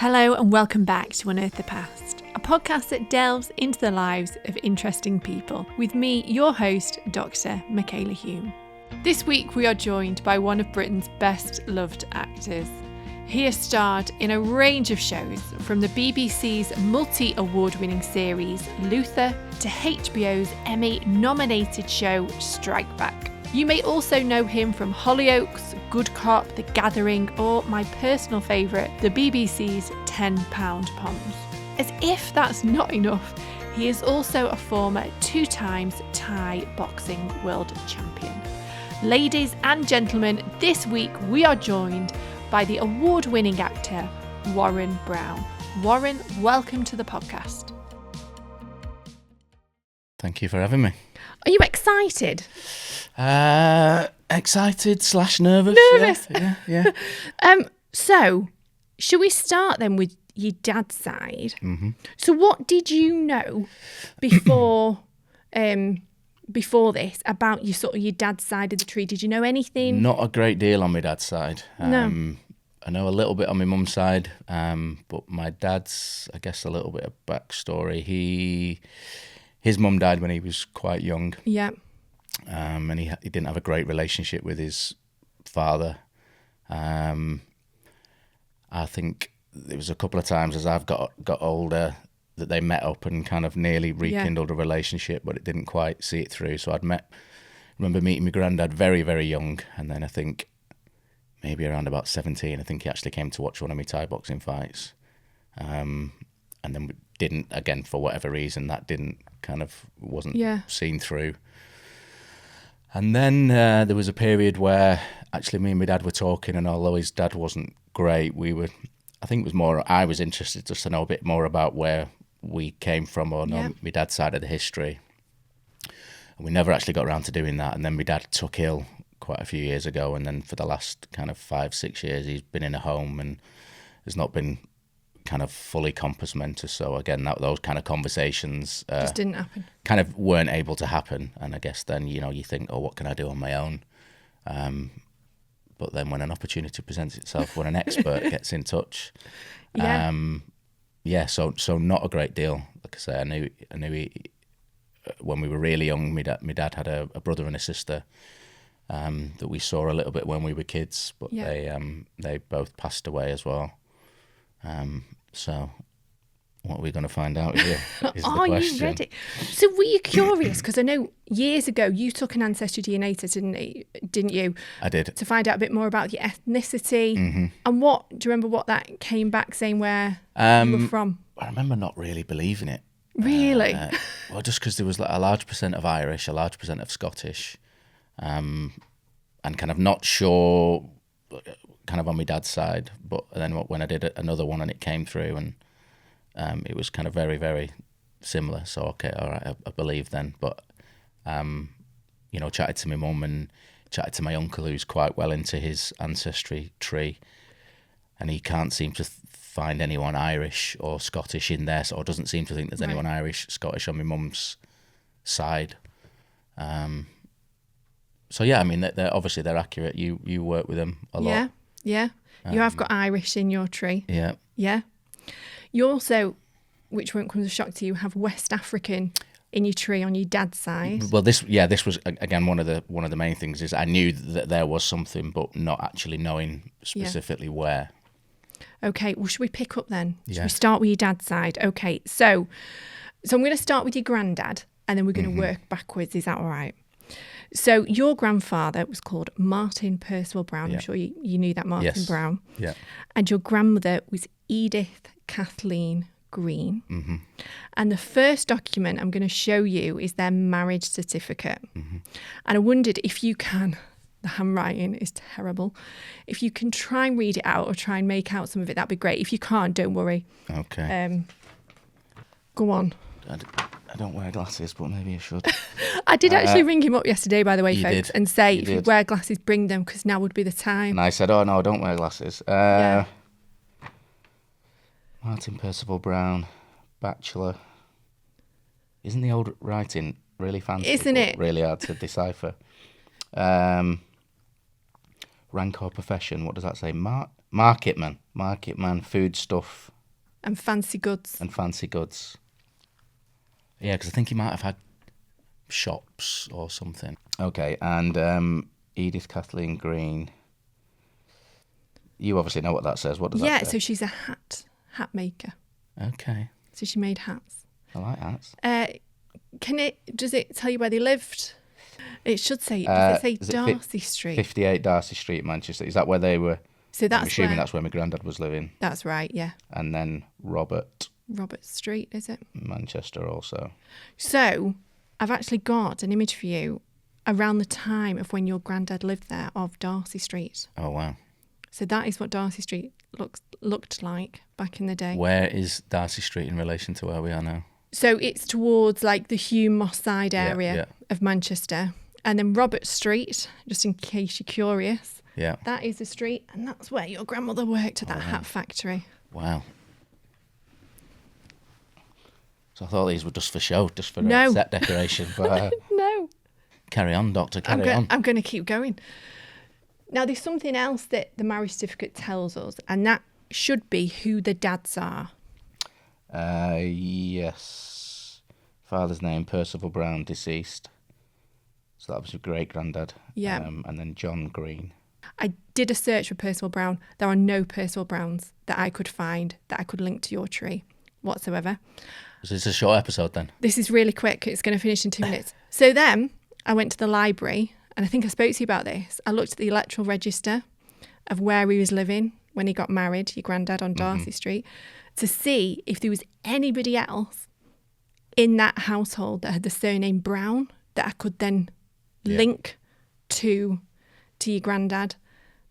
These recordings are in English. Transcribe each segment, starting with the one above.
Hello and welcome back to Unearth the Past, a podcast that delves into the lives of interesting people with me, your host, Dr. Michala Hulme. This week we are joined by one of Britain's best loved actors. He has starred in a range of shows, from the BBC's multi-award-winning series Luther to HBO's Emmy-nominated show Strike Back. You may also know him from Hollyoaks, Good Cop, The Gathering, or my personal favourite, the BBC's £10 Poms. As if that's not enough, he is also a former 2-time Thai boxing world champion. Ladies and gentlemen, this week we are joined by the award-winning actor Warren Brown. Warren, welcome to the podcast. Thank you for having me. Are you excited? Excited / nervous. Nervous. Yeah. So, should we start then with your dad's side? Mm-hmm. So, what did you know before this about your dad's side of the tree? Did you know anything? Not a great deal on my dad's side. No. I know a little bit on my mum's side, but my dad's, I guess, a little bit of backstory. His mum died when he was quite young. Yeah. And he didn't have a great relationship with his father. I think there was a couple of times as I've got older that they met up and kind of nearly rekindled a relationship, but it didn't quite see it through. So remember meeting my granddad very, very young, and then I think maybe around about 17, I think he actually came to watch one of my Thai boxing fights. And then we didn't, again, for whatever reason, that wasn't seen through. And then there was a period where actually me and my dad were talking, and although his dad wasn't great, I was interested just to know a bit more about where we came from, or know my dad's side of the history. And we never actually got around to doing that. And then my dad took ill quite a few years ago, and then for the last kind of 5-6 years, he's been in a home and has not been kind of fully compos mentis. So again, those kind of conversations just didn't happen. Kind of weren't able to happen. And I guess then, you think, oh, what can I do on my own? But then when an opportunity presents itself, when an expert gets in touch, so not a great deal. Like I say, I knew he, when we were really young, my dad had a brother and a sister that we saw a little bit when we were kids, but they both passed away as well. So what are we going to find out here is the question. Are you ready? So were you curious? Because I know years ago you took an ancestry DNA test, didn't you? I did. To find out a bit more about your ethnicity. Mm-hmm. And do you remember what that came back saying where you were from? I remember not really believing it. Really? Well, just because there was a large percent of Irish, a large percent of Scottish, and kind of not sure kind of on my dad's side, but then when I did another one and it came through, and it was kind of very, very similar. So okay, all right, I believe then. But chatted to my mum and chatted to my uncle, who's quite well into his ancestry tree, and he can't seem to find anyone Irish or Scottish in there, or doesn't seem to think there's anyone Irish, Scottish on my mum's side. So yeah, I mean, they're accurate. You work with them a lot. Yeah. You have got Irish in your tree. Yeah. Yeah. You also, which won't come as a shock to you, have West African in your tree on your dad's side. Well, this was again one of the main things is I knew that there was something, but not actually knowing specifically where. Okay, well, should we pick up then? Should Yeah. we start with your dad's side? Okay, so I'm going to start with your granddad, and then we're going to work backwards. Is that all right? So your grandfather was called Martin Percival Brown. Yeah. I'm sure you knew that, Martin Brown. Yeah. And your grandmother was Edith Kathleen Green. Mm-hmm. And the first document I'm going to show you is their marriage certificate. Mm-hmm. And I wondered if you can, the handwriting is terrible, if you can try and read it out or try and make out some of it, that'd be great. If you can't, don't worry. Okay. Go on. I don't wear glasses, but maybe I should. I did actually ring him up yesterday, by the way, You folks, did. and say, You if you did. wear glasses, bring them, because now would be the time. And I said, oh no, I don't wear glasses. Yeah. Martin Percival Brown, bachelor. Isn't the old writing really fancy? Isn't it? Really hard to decipher. Rank or profession, what does that say? Market man, food stuff. And fancy goods. Yeah, because I think he might have had shops or something. Okay, and Edith Kathleen Green. You obviously know what that says. What does that say? Yeah, so she's a hat maker. Okay. So she made hats. I like hats. Does it tell you where they lived? It should say, does it say Darcy Street? 58 Darcy Street, Manchester. Is that where they were? So I'm assuming that's where my granddad was living. That's right, yeah. And then Robert Street, is it? Manchester also. So I've actually got an image for you around the time of when your granddad lived there of Darcy Street. Oh, wow. So that is what Darcy Street looked like back in the day. Where is Darcy Street in relation to where we are now? So it's towards like the Hume Moss Side area of Manchester. And then Robert Street, just in case you're curious. Yeah. That is the street, and that's where your grandmother worked at that hat factory. Wow. So I thought these were just for show, just for set decoration. But no. Carry on, Doctor, carry on. I'm going to keep going. Now, there's something else that the marriage certificate tells us, and that should be who the dads are. Yes. Father's name, Percival Brown, deceased. So that was your great-granddad. Yeah. And then John Green. I did a search for Percival Brown. There are no Percival Browns that I could find that I could link to your tree whatsoever. So it's a short episode then? This is really quick. It's going to finish in 2 minutes. So then I went to the library, and I think I spoke to you about this. I looked at the electoral register of where he was living when he got married, your granddad, on Darcy Street, to see if there was anybody else in that household that had the surname Brown that I could then link to your granddad.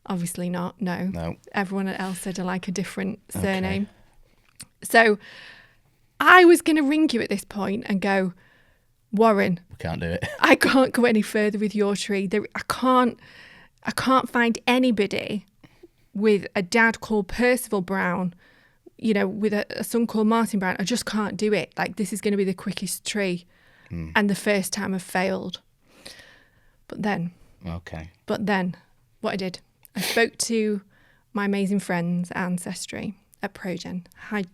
Obviously not, no. Everyone else had like a different surname. Okay. So I was going to ring you at this point and go, Warren, we can't do it. I can't go any further with your tree. I can't find anybody with a dad called Percival Brown, you know, with a son called Martin Brown. I just can't do it. Like, this is going to be the quickest tree. And the first time I've failed. But then, what I did, I spoke to my amazing friends at Ancestry at ProGen. Hi,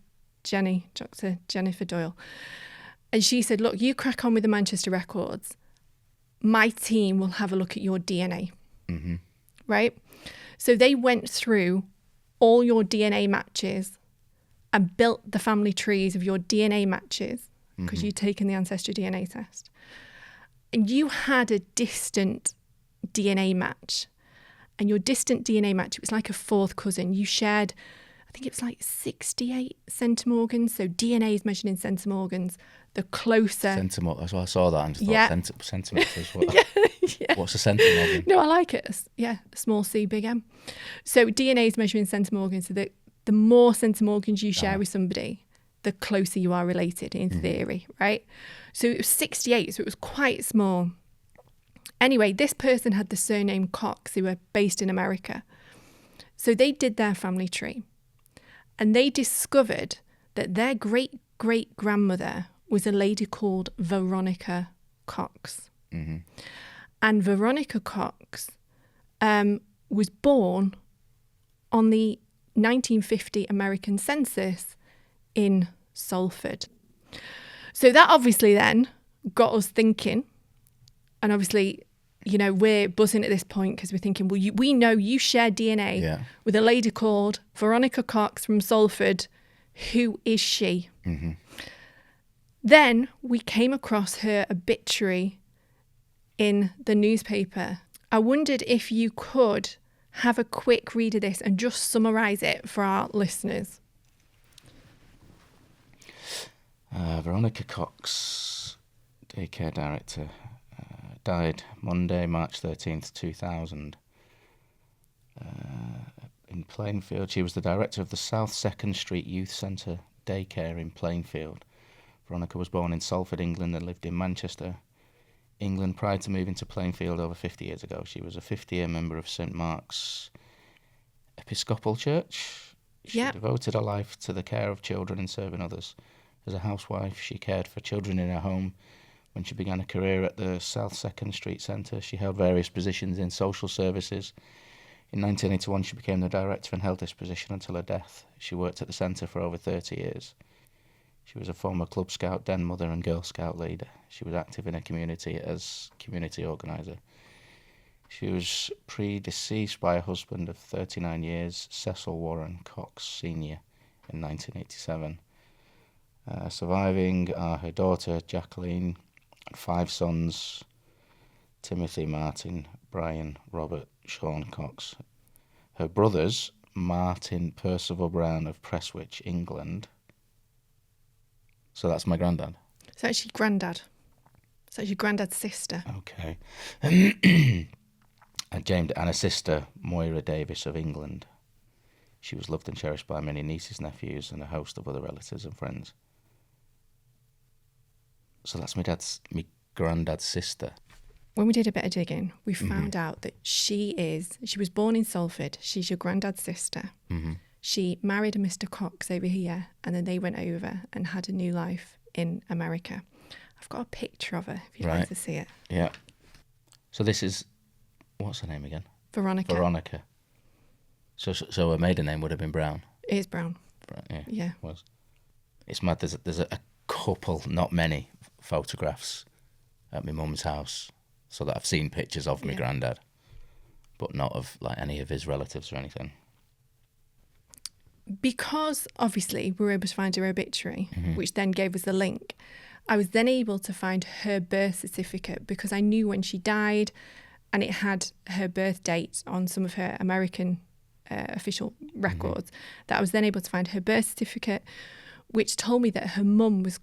Jenny, Dr. Jennifer Doyle. And she said, look, you crack on with the Manchester records. My team will have a look at your DNA. Mm-hmm. Right? So they went through all your DNA matches and built the family trees of your DNA matches because you'd taken the Ancestry DNA test. And you had a distant DNA match. And your distant DNA match, it was like a fourth cousin. You shared, I think it was like 68 centimorgans. So DNA is measured in centimorgans. The closer... Centimorgan, that's why I saw that and just thought centimetres. What, What's a centimorgan? No, I like it. Yeah, small c, big M. So DNA is measured in centimorgans. So the more centimorgans you share with somebody, the closer you are related in theory, right? So it was 68, so it was quite small. Anyway, this person had the surname Cox, who were based in America. So they did their family tree. And they discovered that their great-great-grandmother was a lady called Veronica Cox. Mm-hmm. And Veronica Cox was born on the 1950 American census in Salford. So that obviously then got us thinking. And obviously, you know, we're buzzing at this point because we're thinking, well, we know you share DNA with a lady called Veronica Cox from Salford. Who is she? Mm-hmm. Then we came across her obituary in the newspaper. I wondered if you could have a quick read of this and just summarise it for our listeners. Veronica Cox, daycare director, died Monday, March 13th, 2000. In Plainfield, she was the director of the South 2nd Street Youth Centre Daycare in Plainfield. Veronica was born in Salford, England, and lived in Manchester, England prior to moving to Plainfield over 50 years ago. She was a 50-year member of St Mark's Episcopal Church. She devoted her life to the care of children and serving others. As a housewife, she cared for children in her home. When she began a career at the South 2nd Street Centre, she held various positions in social services, In 1981, she became the director and held this position until her death. She worked at the centre for over 30 years. She was a former Club Scout, Den mother and Girl Scout leader. She was active in her community as community organiser. She was predeceased by a husband of 39 years, Cecil Warren Cox Sr., in 1987. Surviving are her daughter, Jacqueline, and 5 sons, Timothy, Martin, Brian, Robert, Sean Cox. Her brothers, Martin Percival Brown of Prestwich, England. So that's my granddad. It's actually granddad. It's actually granddad's sister. Okay. And James and a sister, Moira Davis of England. She was loved and cherished by many nieces, nephews, and a host of other relatives and friends. So that's my granddad's sister. When we did a bit of digging, we found out that she was born in Salford. She's your granddad's sister. Mm-hmm. She married a Mr. Cox over here, and then they went over and had a new life in America. I've got a picture of her if you'd like to see it. Yeah. So this is, what's her name again? Veronica. So her maiden name would have been Brown. It is Brown. Yeah. It was. It's mad. There's a couple, not many, photographs at my mum's house, so that I've seen pictures of my granddad, but not of like any of his relatives or anything. Because obviously we were able to find her obituary, which then gave us the link, I was then able to find her birth certificate because I knew when she died, and it had her birth date on some of her American official records, that I was then able to find her birth certificate, which told me that her mum's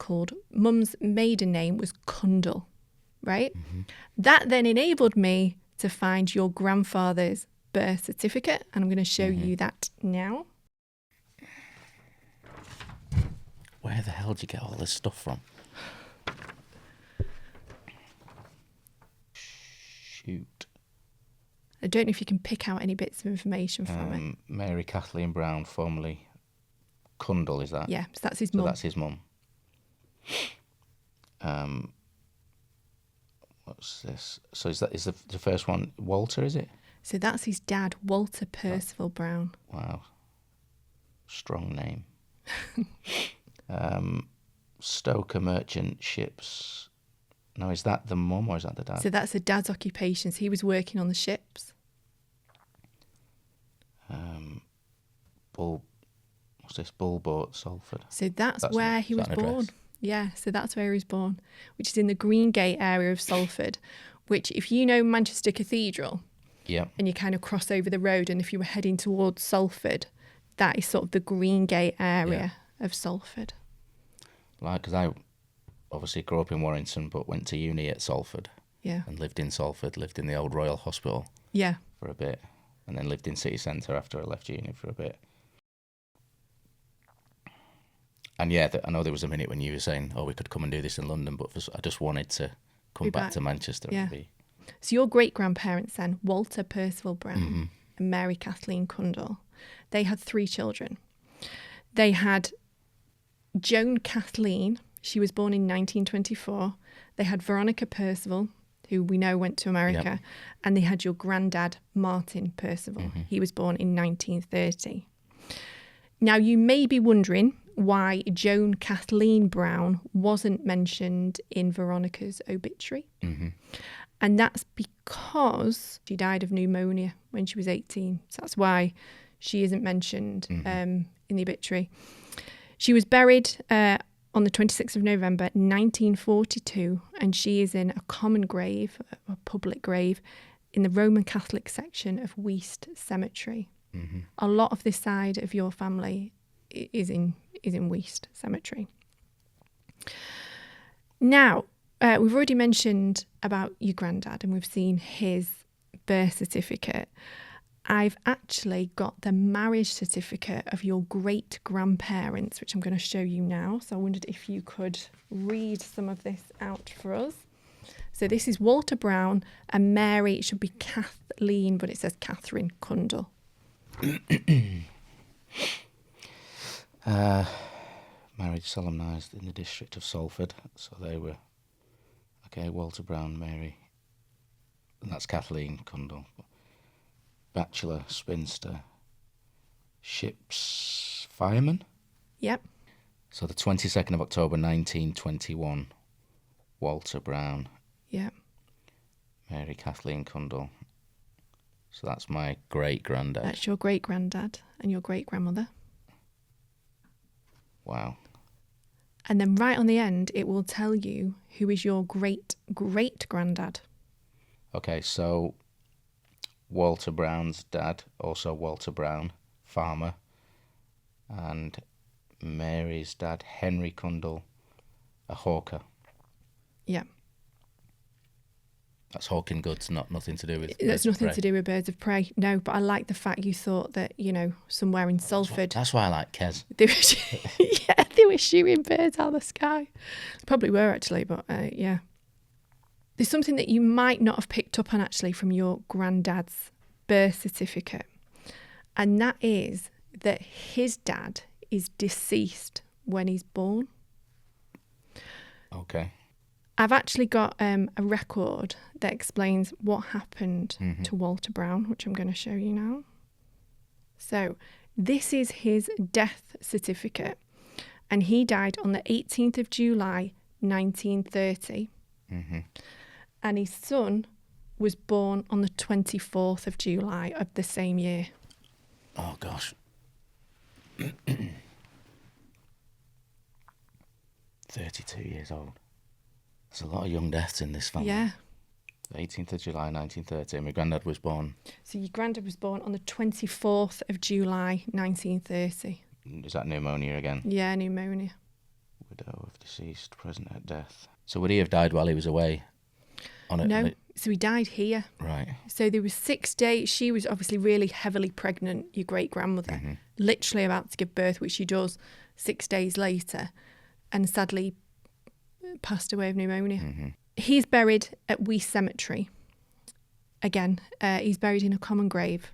maiden name was Kundal, right? That then enabled me to find your grandfather's birth certificate, and I'm going to show you that now. Where the hell did you get all this stuff from? Shoot. I don't know if you can pick out any bits of information from it. Mary Kathleen Brown, formerly Kundal, is that? Yeah, so that's his mum. That's his mum. What's this? So is the first one Walter, is it? So that's his dad, Walter Percival Brown. Wow. Strong name. Stoker Merchant Ships. Now, is that the mum or is that the dad? So that's the dad's occupations. He was working on the ships. What's this? Bullboat, Salford. So that's where he was born. Address? Yeah, so that's where he was born, which is in the Greengate area of Salford, which if you know Manchester Cathedral, and you kind of cross over the road, and if you were heading towards Salford, that is sort of the Greengate area of Salford. Like, because I obviously grew up in Warrington, but went to uni at Salford. Yeah. And lived in Salford, lived in the old Royal Hospital. Yeah. For a bit. And then lived in city centre after I left uni for a bit. And yeah, I know there was a minute when you were saying, oh, we could come and do this in London, but I just wanted to come back to Manchester. Yeah. And be... So your great-grandparents then, Walter Percival Brown and Mary Kathleen Kundal, they had 3 children. They had Joan Kathleen. She was born in 1924. They had Veronica Percival, who we know went to America. And they had your granddad, Martin Percival. He was born in 1930. Now, you may be wondering why Joan Kathleen Brown wasn't mentioned in Veronica's obituary. And that's because she died of pneumonia when she was 18. So that's why she isn't mentioned in the obituary. She was buried on the 26th of November 1942, and she is in a common grave, a public grave, in the Roman Catholic section of Weast Cemetery. A lot of this side of your family is in Weast Cemetery. Now, we've already mentioned about your granddad, and we've seen his birth certificate. I've actually got the marriage certificate of your great-grandparents, which I'm going to show you now. So I wondered if you could read some of this out for us. So this is Walter Brown and Mary. It should be Kathleen, but it says Catherine Kundal. Marriage solemnised in the district of Salford. So they were, okay, Walter Brown, Mary. And that's Kathleen Kundal. bachelor, spinster, ship's fireman. Yep. So the 22nd of October 1921, Walter Brown. Yep. Mary Kathleen Cundall. So that's my great-granddad. That's your great-granddad and your great-grandmother. Wow. And then right on the end, it will tell you who is your great-great-granddad. Okay, so Walter Brown's dad, also Walter Brown, farmer, and Mary's dad, Henry Cundall, a hawker. Yeah. That's hawking goods, nothing to do with That's nothing to do with birds of prey. No, but I like the fact you thought that, somewhere in Salford. That's why I like Kes. They were shooting birds out of the sky. Probably were, actually, but yeah. There's something that you might not have picked up on, actually, from your granddad's birth certificate. And that is that his dad is deceased when he's born. Okay. I've actually got a record that explains what happened to Walter Brown, which I'm going to show you now. So this is his death certificate, and he died on the 18th of July, 1930. And his son was born on the 24th of July of the same year. Oh, gosh. 32 years old. There's a lot of young deaths in this family. Yeah. The 18th of July 1930, my granddad was born. So your granddad was born on the 24th of July 1930. Is that pneumonia again? Yeah, pneumonia. Widow of deceased, present at death. So would he have died while he was away? No, so he died here. Right. So there was 6 days. She was obviously really heavily pregnant, your great-grandmother, literally about to give birth, which she does 6 days later, and sadly passed away of pneumonia. He's buried at Wee Cemetery. Again, he's buried in a common grave.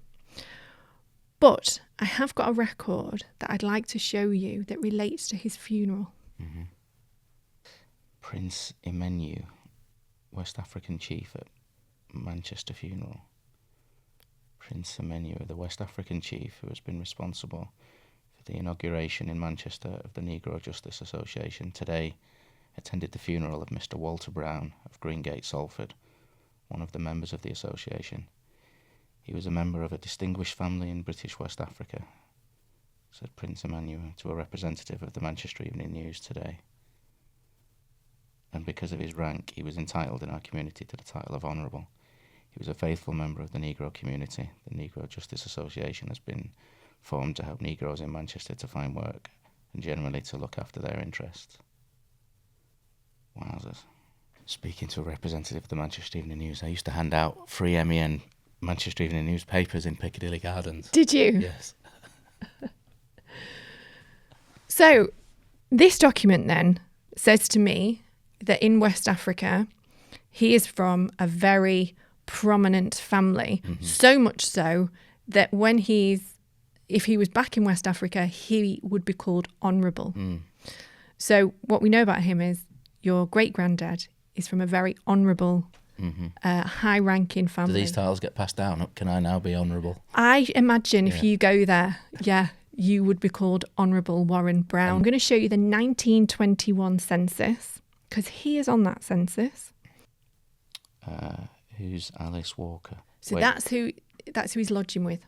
But I have got a record that I'd like to show you that relates to his funeral. Prince Emenu, West African chief at Manchester funeral. Prince Emenu, the West African chief who has been responsible for the inauguration in Manchester of the Negro Justice Association, today attended the funeral of Mr. Walter Brown of Greengate, Salford, one of the members of the association. He was a member of a distinguished family in British West Africa, said Prince Emmanuel to a representative of the Manchester Evening News today. And because of his rank, he was entitled in our community to the title of Honourable. He was a faithful member of the Negro community. The Negro Justice Association has been formed to help Negroes in Manchester to find work and generally to look after their interests. Wowzers. Speaking to a representative of the Manchester Evening News, I used to hand out free MEN Manchester Evening News papers in Piccadilly Gardens. Did you? Yes. So this document then says to me that in West Africa, he is from a very prominent family, so much so that if he was back in West Africa, he would be called Honourable. So what we know about him is your great-granddad is from a very honourable, high-ranking family. Do these titles get passed down? Can I now be Honourable? I imagine if you go there, you would be called Honourable Warren Brown. I'm going to show you the 1921 census, because he is on that census. Who's Alice Walker? So Wait. that's who he's lodging with.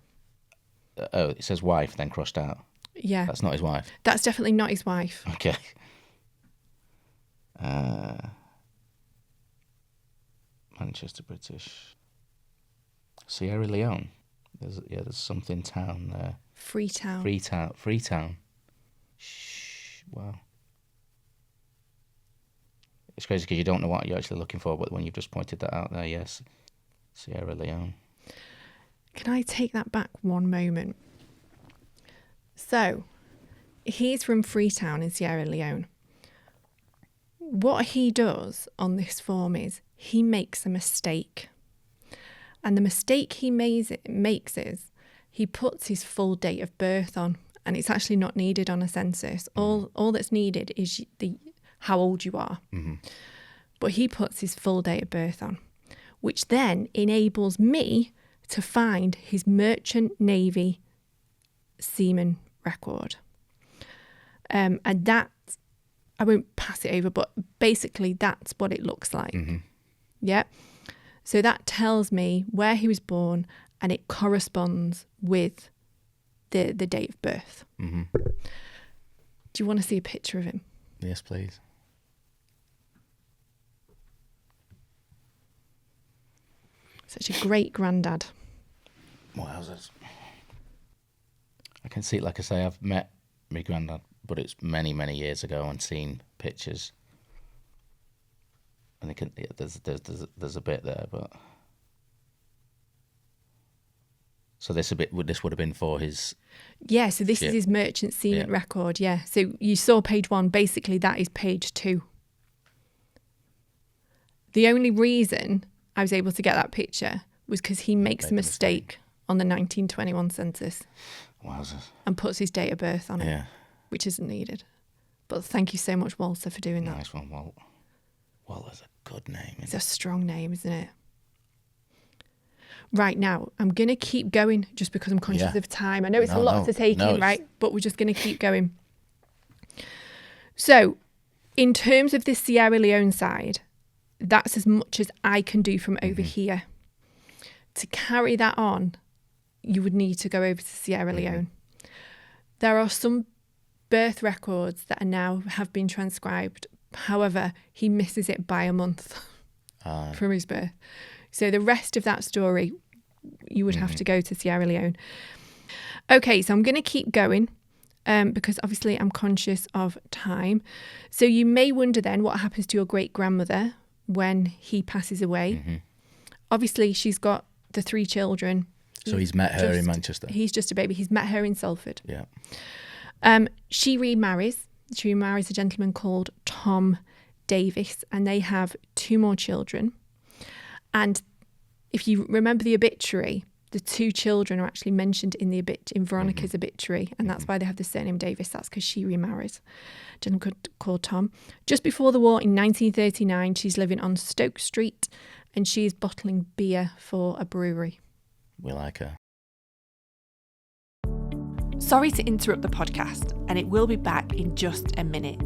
It says wife, then crossed out. Yeah. That's not his wife. That's definitely not his wife. Okay. Manchester British. Sierra Leone. There's something town there. Freetown. Wow. It's crazy because you don't know what you're actually looking for, but when you've just pointed that out there, yes, Sierra Leone. Can I take that back one moment? So, he's from Freetown in Sierra Leone. What he does on this form is he makes a mistake. And the mistake he makes is he puts his full date of birth on, and it's actually not needed on a census. All that's needed is how old you are. But he puts his full date of birth on, which then enables me to find his merchant navy seaman record. And that, I won't pass it over, but basically that's what it looks like. Mm-hmm. Yeah. So that tells me where he was born, and it corresponds with the date of birth. Mm-hmm. Do you want to see a picture of him? Yes, please. Such a great granddad. Wowzers. I can see, like I say, I've met my granddad, but it's many, many years ago, and seen pictures. And there's a bit there, but so this would have been for his. Yeah, so this is his merchant seaman record. Yeah, so you saw page 1. Basically, that is page 2. The only reason I was able to get that picture was because he makes a mistake on the 1921 census. Wowzers. And puts his date of birth on it, which isn't needed. But thank you so much, Walter, for doing that. Nice one, Walt. Walter's a good name. It's a strong name, isn't it? Right, now, I'm going to keep going just because I'm conscious of time. I know it's a lot to take in, right? But we're just going to keep going. So, in terms of the Sierra Leone side, that's as much as I can do from over here. To carry that on, you would need to go over to Sierra Leone. There are some birth records that are now have been transcribed. However, he misses it by a month from his birth. So the rest of that story, you would have to go to Sierra Leone. Okay, so I'm going to keep going because obviously I'm conscious of time. So you may wonder then what happens to your great-grandmother when he passes away. Obviously, she's got the 3 children. So he's met her in Manchester. He's just a baby. He's met her in Salford. Yeah. She remarries. She remarries a gentleman called Tom Davis, and they have 2 more children. And if you remember the obituary, the 2 children are actually mentioned in in Veronica's obituary, and that's why they have the surname Davis. That's because she remarries a gentleman called Tom. Just before the war in 1939, she's living on Stoke Street, and she's bottling beer for a brewery. We like her. Sorry to interrupt the podcast, and it will be back in just a minute.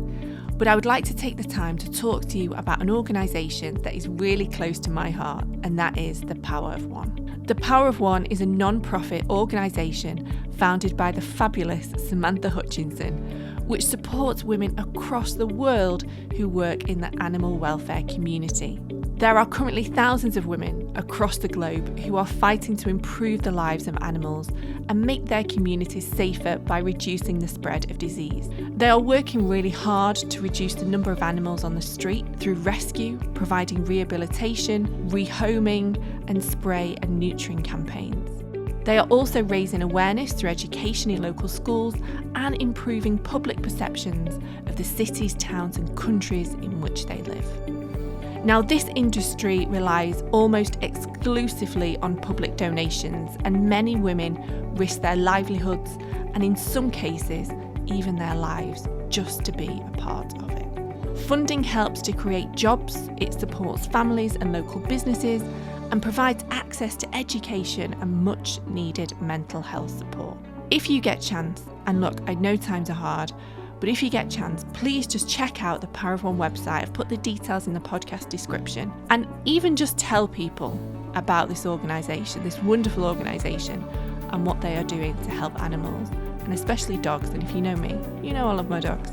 But I would like to take the time to talk to you about an organisation that is really close to my heart, and that is The Power of One. The Power of One is a non-profit organisation founded by the fabulous Samantha Hutchinson, which supports women across the world who work in the animal welfare community. There are currently thousands of women across the globe who are fighting to improve the lives of animals and make their communities safer by reducing the spread of disease. They are working really hard to reduce the number of animals on the street through rescue, providing rehabilitation, rehoming, and spray and neutering campaigns. They are also raising awareness through education in local schools and improving public perceptions of the cities, towns, and countries in which they live. Now, this industry relies almost exclusively on public donations, and many women risk their livelihoods and, in some cases, even their lives just to be a part of it. Funding helps to create jobs, it supports families and local businesses, and provides access to education and much needed mental health support. If you get chance, and look, I know times are hard, but if you get chance, please just check out the Power of One website. I've put the details in the podcast description. And even just tell people about this organisation, this wonderful organisation, and what they are doing to help animals, and especially dogs. And if you know me, you know I love my dogs,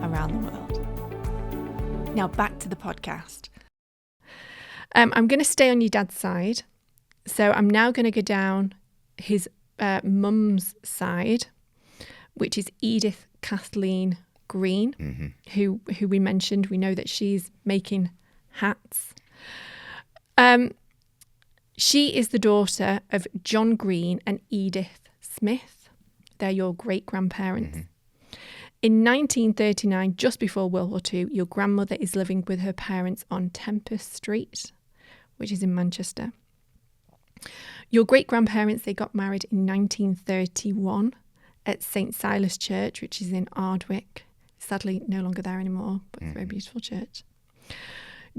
around the world. Now back to the podcast. I'm going to stay on your dad's side. So I'm now going to go down his mum's side, which is Edith Kathleen Green, who we mentioned. We know that she's making hats. She is the daughter of John Green and Edith Smith. They're your great-grandparents. In 1939, just before World War II, your grandmother is living with her parents on Tempest Street, which is in Manchester. Your great-grandparents, they got married in 1931 at St. Silas Church, which is in Ardwick. Sadly, no longer there anymore, but it's a very beautiful church.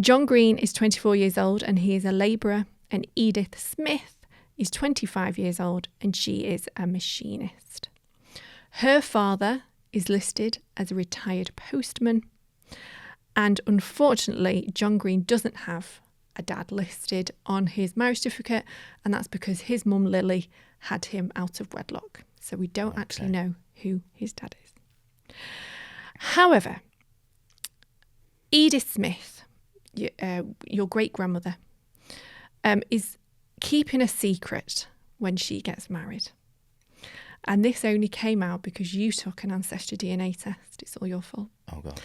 John Green is 24 years old and he is a labourer, and Edith Smith is 25 years old and she is a machinist. Her father is listed as a retired postman. And unfortunately, John Green doesn't have a dad listed on his marriage certificate, and that's because his mum Lily had him out of wedlock. So we don't actually know who his dad is. However, Edith Smith, your great-grandmother, is keeping a secret when she gets married. And this only came out because you took an ancestry DNA test. It's all your fault. Oh, God.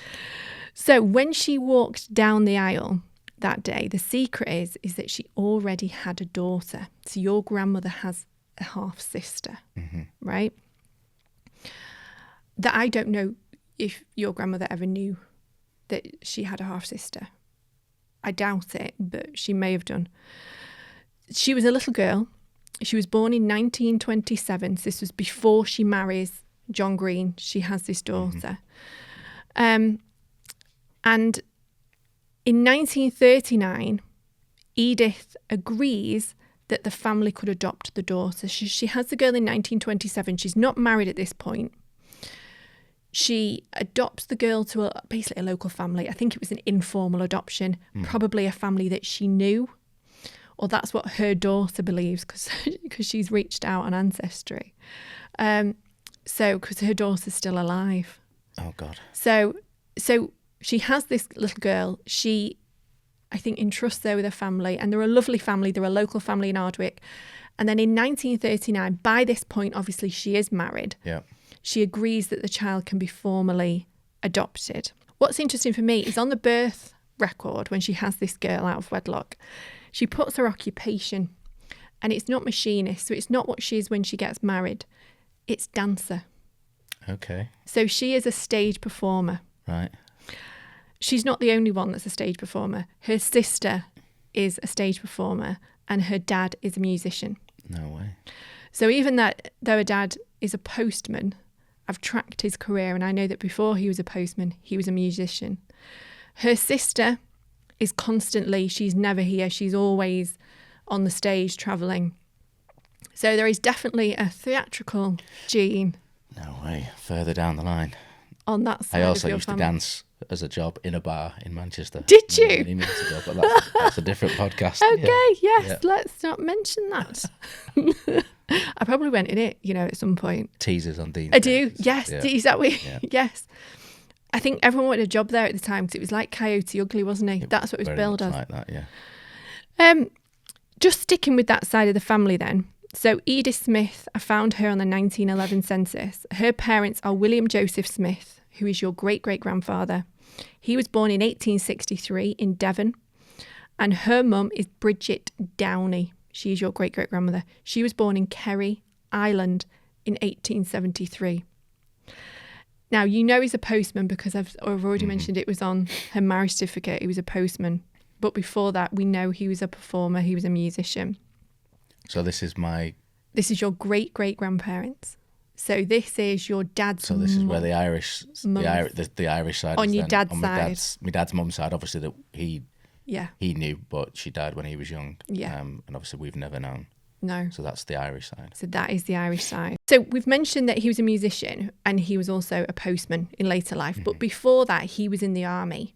So when she walked down the aisle that day, the secret is that she already had a daughter. So your grandmother has a half-sister, right? That I don't know if your grandmother ever knew that she had a half-sister. I doubt it, but she may have done. She was a little girl. She was born in 1927. So this was before she marries John Green. She has this daughter. And in 1939, Edith agrees that the family could adopt the daughter. She has the girl in 1927. She's not married at this point. She adopts the girl to basically a local family. I think it was an informal adoption, probably a family that she knew, or that's what her daughter believes because she's reached out on Ancestry. So because her daughter's still alive. Oh, God. So she has this little girl. She, I think, entrusts her with her family, and they're a lovely family. They're a local family in Ardwick. And then in 1939, by this point, obviously, she is married. Yeah. She agrees that the child can be formally adopted. What's interesting for me is on the birth record, when she has this girl out of wedlock, she puts her occupation, and it's not machinist, so it's not what she is when she gets married. It's dancer. Okay. So she is a stage performer. Right. She's not the only one that's a stage performer. Her sister is a stage performer and her dad is a musician. No way. So even though her dad is a postman, I've tracked his career and I know that before he was a postman, he was a musician. Her sister is constantly, she's never here. She's always on the stage travelling. So there is definitely a theatrical gene. No way. Further down the line. On that side I also of your used family. to dance as a job in a bar in Manchester. Did you? Many months ago, but that's a different podcast. Okay, yes, Yeah. let's not mention that. I probably went in it, at some point. Teasers on Dean. I do, yes. Yeah. Is that way? Yeah. Yes. I think everyone wanted a job there at the time because it was like Coyote Ugly, wasn't he? That's what it was Very billed much as. like that, yeah. Just sticking with that side of the family then. So Edith Smith, I found her on the 1911 census. Her parents are William Joseph Smith, who is your great-great-grandfather. He was born in 1863 in Devon. And her mum is Bridget Downey. She is your great-great-grandmother. She was born in Kerry, Ireland in 1873. Now, he's a postman because I've already mentioned it was on her marriage certificate. He was a postman. But before that, we know he was a performer. He was a musician. So this is your great-great-grandparents. So this is your dad's So this is where the Irish side on is your then. dad's on side. My dad's mum's side, obviously, that he knew, but she died when he was young. Yeah. And obviously we've never known. No. So that's the Irish side. So that is the Irish side. So we've mentioned that he was a musician and he was also a postman in later life. But before that, he was in the army.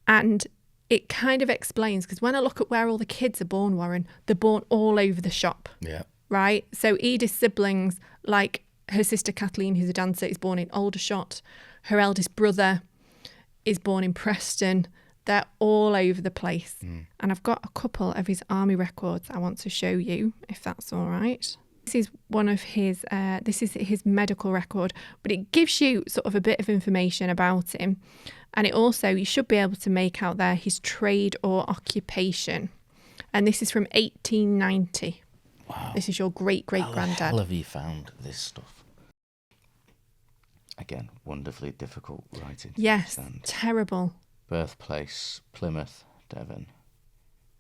And it kind of explains, because when I look at where all the kids are born, Warren, they're born all over the shop. Yeah. Right? So Edith's siblings, like her sister Kathleen, who's a dancer, is born in Aldershot. Her eldest brother is born in Preston. They're all over the place. And I've got a couple of his army records I want to show you, if that's all right. This is one of his, this is his medical record, but it gives you sort of a bit of information about him. And it also, you should be able to make out there his trade or occupation. And this is from 1890. Wow. This is your great-great-granddad. How the hell have you found this stuff? Again, wonderfully difficult writing. Yes, terrible. Birthplace, Plymouth, Devon.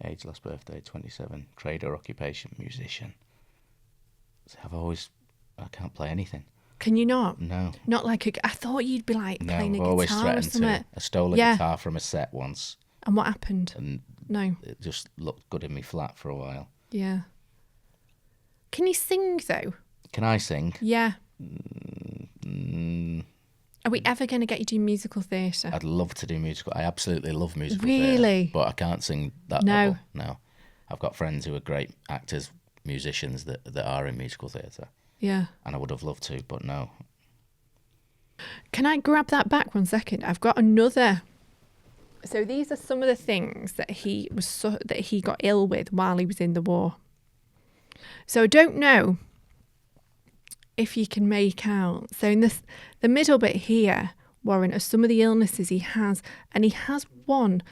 Age, last birthday, 27. Trade or occupation, musician. I can't play anything. Can you not? No. Not like I thought you'd be like playing a I've always guitar or threatened something. to. I stole a guitar from a set once. And what happened? And No. it just looked good in me flat for a while. Yeah. Can you sing, though? Can I sing? Yeah. Are we ever going to get you do musical theatre? I'd love to do musical. I absolutely love musical Really? theatre. But I can't sing that level. No. I've got friends who are great actors, musicians that are in musical theatre. Yeah. And I would have loved to, but no. Can I grab that back 1 second? I've got another. So these are some of the things that he got ill with while he was in the war. So I don't know if you can make out. So in the middle bit here, Warren, are some of the illnesses he has, and he has one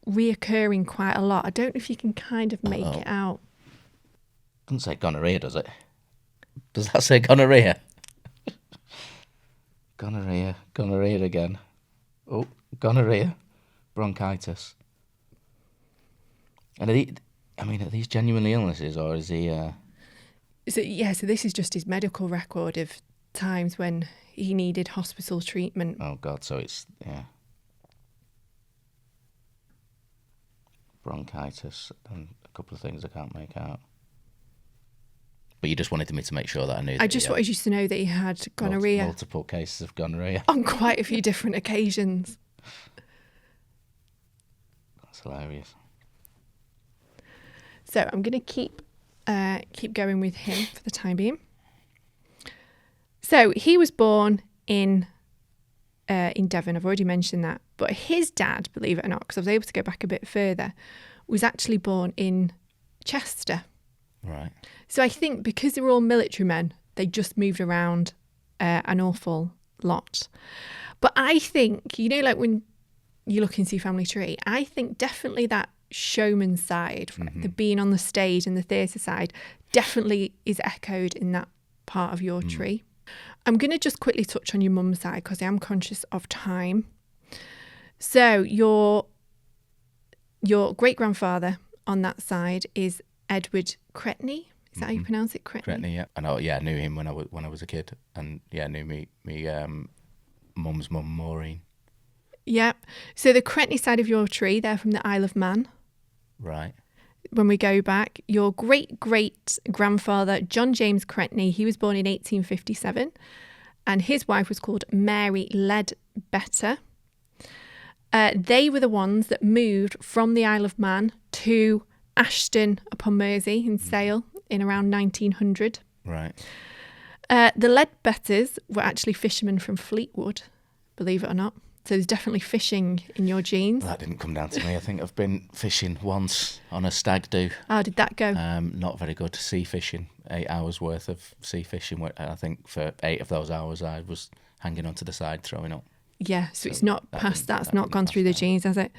reoccurring quite a lot. I don't know if you can kind of make it out. Doesn't say gonorrhea, does it? Does that say gonorrhea? Gonorrhea again. Oh, gonorrhea, bronchitis. And are these genuinely illnesses, or is he... So this is just his medical record of times when he needed hospital treatment. Oh, God, so it's, yeah. Bronchitis and a couple of things I can't make out. But you just wanted me to make sure that I knew. I just wanted you to know that he had gonorrhea. Multiple cases of gonorrhea. On quite a few different occasions. That's hilarious. So I'm going to keep going with him for the time being. So he was born in Devon. I've already mentioned that. But his dad, believe it or not, because I was able to go back a bit further, was actually born in Chester. Right. So I think because they were all military men, they just moved around an awful lot. But I think, like when you look into your family tree, I think definitely that showman side, the being on the stage and the theatre side, definitely is echoed in that part of your tree. I'm going to just quickly touch on your mum's side because I am conscious of time. So your great-grandfather on that side is Edward Cretney. Is that how you pronounce it? Cretney, yeah. I knew him when I was a kid, and knew me mum's mum Maureen. Yeah. So the Cretney side of your tree, they're from the Isle of Man. Right. When we go back, your great-great-grandfather, John James Cretney, he was born in 1857, and his wife was called Mary Ledbetter. They were the ones that moved from the Isle of Man to Ashton upon Mersey in Sale in around 1900. Right. The Ledbetters were actually fishermen from Fleetwood, believe it or not. So there's definitely fishing in your genes. That didn't come down to me. I think I've been fishing once on a stag do. How did that go? Not very good. Sea fishing, 8 hours worth of sea fishing. I think for 8 of those hours I was hanging onto the side throwing up. Yeah, so it's not past that's not gone through the genes, has it?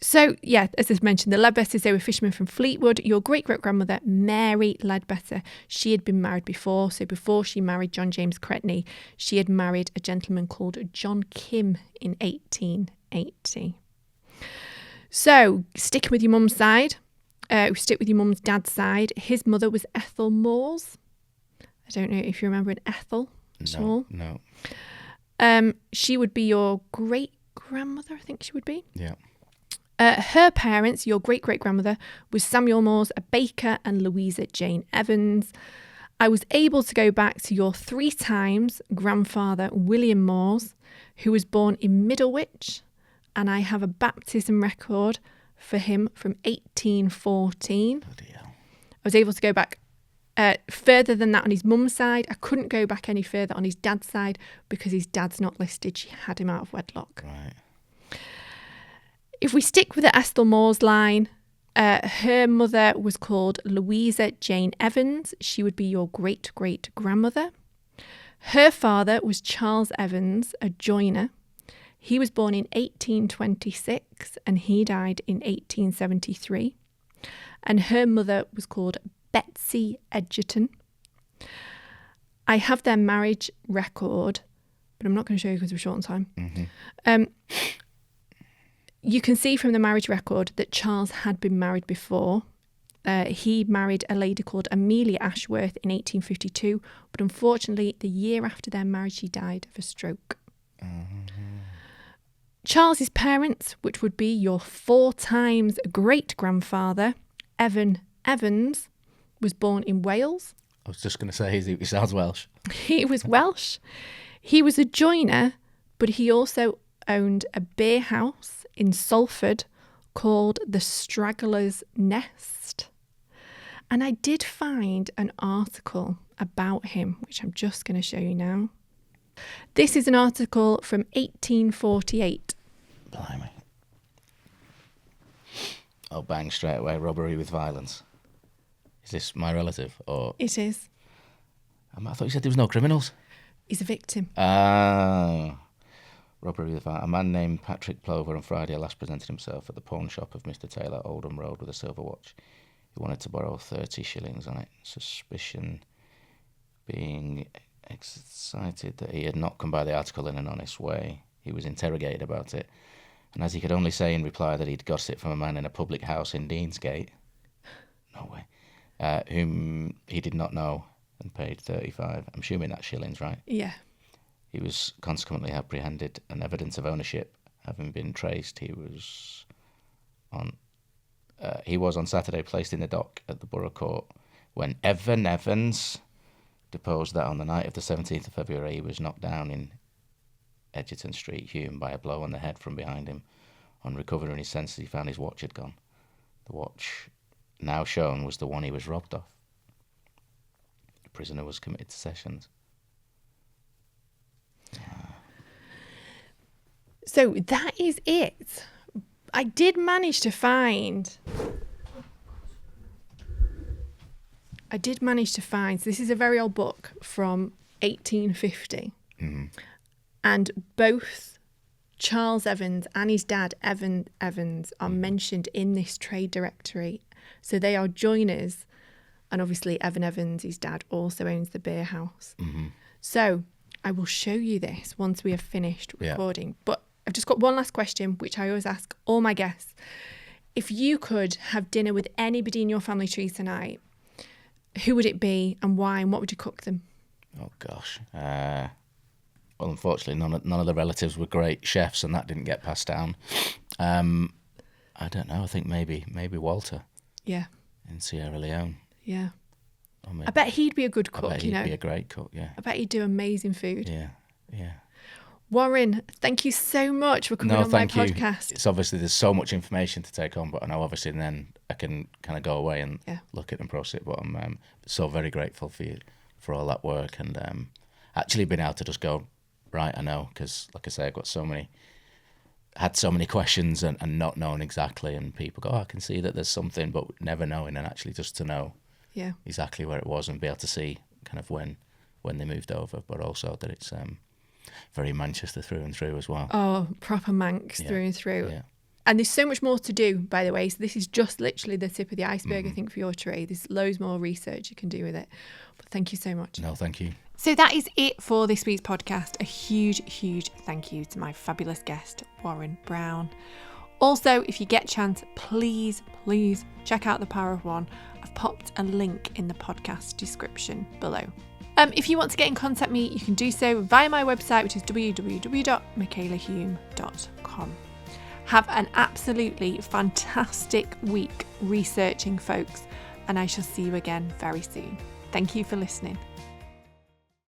So, yeah, as I mentioned, the Ledbetters, they were fishermen from Fleetwood. Your great-great-grandmother, Mary Ledbetter, she had been married before. So before she married John James Cretney, she had married a gentleman called John Kim in 1880. So, sticking with your mum's side, we stick with your mum's dad's side. His mother was Ethel Moores. I don't know if you remember an Ethel at all. No. She would be your great-grandmother, I think she would be. Yeah. Her parents, your great-great-grandmother, was Samuel Moores, a baker, and Louisa Jane Evans. I was able to go back to your 3 times grandfather, William Moores, who was born in Middlewich, and I have a baptism record for him from 1814. Bloody hell. I was able to go back further than that on his mum's side. I couldn't go back any further on his dad's side because his dad's not listed. She had him out of wedlock. Right. If we stick with the Ethel Moores line, her mother was called Louisa Jane Evans. She would be your great-great-grandmother. Her father was Charles Evans, a joiner. He was born in 1826 and he died in 1873. And her mother was called Betsy Edgerton. I have their marriage record, but I'm not going to show you because we're short on time. Mm-hmm. You can see from the marriage record that Charles had been married before. He married a lady called Amelia Ashworth in 1852, but unfortunately, the year after their marriage, she died of a stroke. Mm-hmm. Charles's parents, which would be your 4 times great-grandfather, Evan Evans, was born in Wales. I was just going to say, he sounds Welsh. He was Welsh. He was a joiner, but he also owned a beer house in Salford called the Straggler's Nest. And I did find an article about him, which I'm just going to show you now. This is an article from 1848. Blimey. Oh, bang, straight away, robbery with violence. Is this my relative? Or It is. I thought you said there was no criminals. He's a victim. Robbery with violence. A man named Patrick Plover on Friday last presented himself at the pawn shop of Mr. Taylor, Oldham Road, with a silver watch. He wanted to borrow 30 shillings on it. Suspicion being excited that he had not come by the article in an honest way. He was interrogated about it, and as he could only say in reply that he'd got it from a man in a public house in Deansgate, no way, whom he did not know, and paid 35. I'm assuming that's shillings, right? Yeah. He was consequently apprehended, and evidence of ownership having been traced, he was on Saturday placed in the dock at the Borough Court when Evan Evans deposed that on the night of the 17th of February he was knocked down in Edgerton Street, Hulme, by a blow on the head from behind him. On recovering his senses, he found his watch had gone. The watch now shown was the one he was robbed of. The prisoner was committed to sessions. So that is it. I did manage to find... this is a very old book from 1850. Mm-hmm. And both Charles Evans and his dad, Evan Evans, are mentioned in this trade directory. So they are joiners. And obviously Evan Evans, his dad, also owns the beer house. Mm-hmm. So I will show you this once we have finished recording. Yeah. But I've just got one last question, which I always ask all my guests. If you could have dinner with anybody in your family tree tonight, who would it be and why, and what would you cook them? Oh, gosh. Well, unfortunately, none of the relatives were great chefs, and that didn't get passed down. I don't know. I think maybe Walter. Yeah. In Sierra Leone. Yeah. I bet he'd be a good cook, I bet he'd be a great cook, yeah. I bet he'd do amazing food. Yeah. Warren, thank you so much for coming on my podcast. It's obviously there's so much information to take on, but I know obviously then I can kind of go away and look at and process it. But I'm so very grateful for you for all that work, and actually being able to just go, right, I know, because like I say, I've got had so many questions and not knowing exactly, and people go, I can see that there's something, but never knowing, and actually just to know exactly where it was and be able to see kind of when they moved over, but also that it's very Manchester through and through as well. Oh, proper Manx through and through. Yeah. And there's so much more to do, by the way. So this is just literally the tip of the iceberg, I think, for your trade. There's loads more research you can do with it. But thank you so much. No, thank you. So that is it for this week's podcast. A huge, huge thank you to my fabulous guest, Warren Brown. Also, if you get a chance, please check out The Power of One. I've popped a link in the podcast description below. If you want to get in contact with me, you can do so via my website, which is www.michalahume.com. Have an absolutely fantastic week researching, folks, and I shall see you again very soon. Thank you for listening.